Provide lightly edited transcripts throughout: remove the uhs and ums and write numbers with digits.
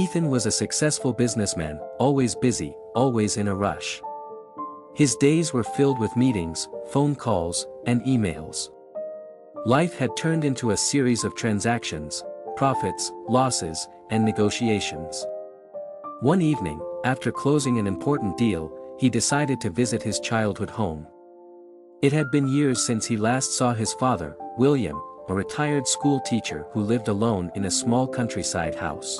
Ethan was a successful businessman, always busy, always in a rush. His days were filled with meetings, phone calls, and emails. Life had turned into a series of transactions, profits, losses, and negotiations. One evening, after closing an important deal, he decided to visit his childhood home. It had been years since he last saw his father, William, a retired school teacher who lived alone in a small countryside house.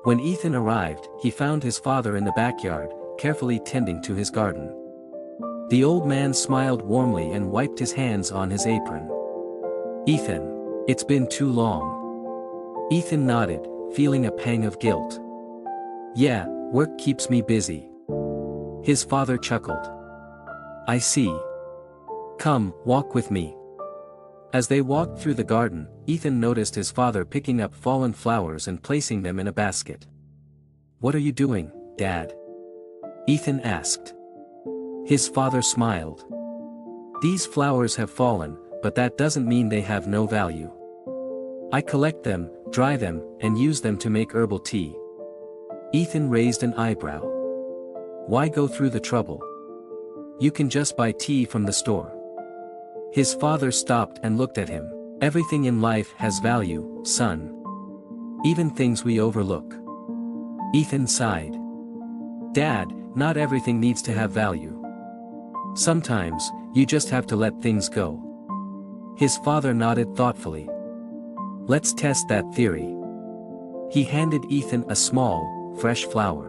When Ethan arrived, he found his father in the backyard, carefully tending to his garden. The old man smiled warmly and wiped his hands on his apron. "Ethan, it's been too long." Ethan nodded, feeling a pang of guilt. "Yeah, work keeps me busy." His father chuckled. "I see. Come, walk with me." As they walked through the garden, Ethan noticed his father picking up fallen flowers and placing them in a basket. "What are you doing, Dad?" Ethan asked. His father smiled. "These flowers have fallen, but that doesn't mean they have no value. I collect them, dry them, and use them to make herbal tea." Ethan raised an eyebrow. "Why go through the trouble? You can just buy tea from the store." His father stopped and looked at him. "Everything in life has value, son. Even things we overlook." Ethan sighed. "Dad, not everything needs to have value. Sometimes, you just have to let things go." His father nodded thoughtfully. "Let's test that theory." He handed Ethan a small, fresh flower.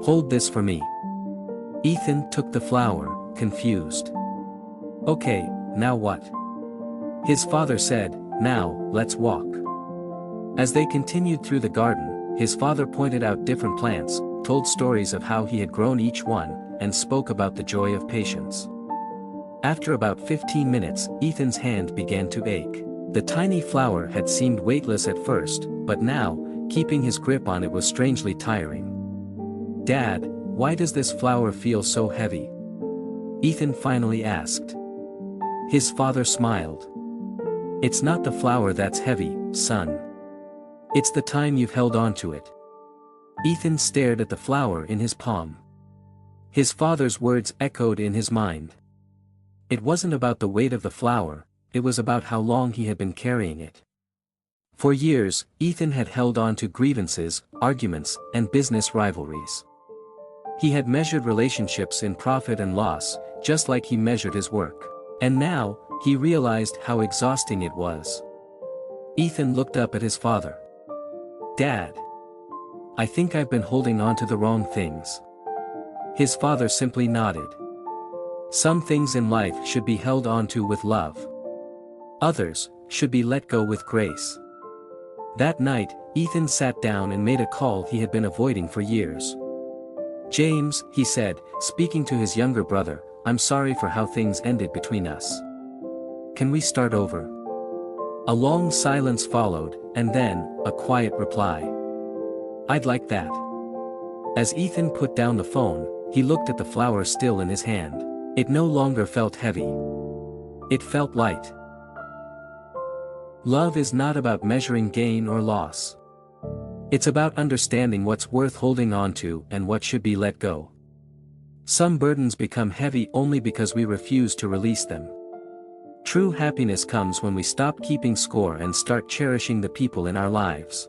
"Hold this for me." Ethan took the flower, confused. "Okay, now what?" His father said, "Now, let's walk." As they continued through the garden, his father pointed out different plants, told stories of how he had grown each one, and spoke about the joy of patience. After about 15 minutes, Ethan's hand began to ache. The tiny flower had seemed weightless at first, but now, keeping his grip on it was strangely tiring. "Dad, why does this flower feel so heavy?" Ethan finally asked. His father smiled. "It's not the flower that's heavy, son. It's the time you've held on to it." Ethan stared at the flower in his palm. His father's words echoed in his mind. It wasn't about the weight of the flower, it was about how long he had been carrying it. For years, Ethan had held on to grievances, arguments, and business rivalries. He had measured relationships in profit and loss, just like he measured his work. And now, he realized how exhausting it was. Ethan looked up at his father. "Dad, I think I've been holding on to the wrong things." His father simply nodded. "Some things in life should be held on to with love. Others should be let go with grace." That night, Ethan sat down and made a call he had been avoiding for years. "James," he said, speaking to his younger brother, "I'm sorry for how things ended between us. Can we start over?" A long silence followed, and then, a quiet reply. "I'd like that." As Ethan put down the phone, he looked at the flower still in his hand. It no longer felt heavy. It felt light. Love is not about measuring gain or loss. It's about understanding what's worth holding on to and what should be let go. Some burdens become heavy only because we refuse to release them. True happiness comes when we stop keeping score and start cherishing the people in our lives.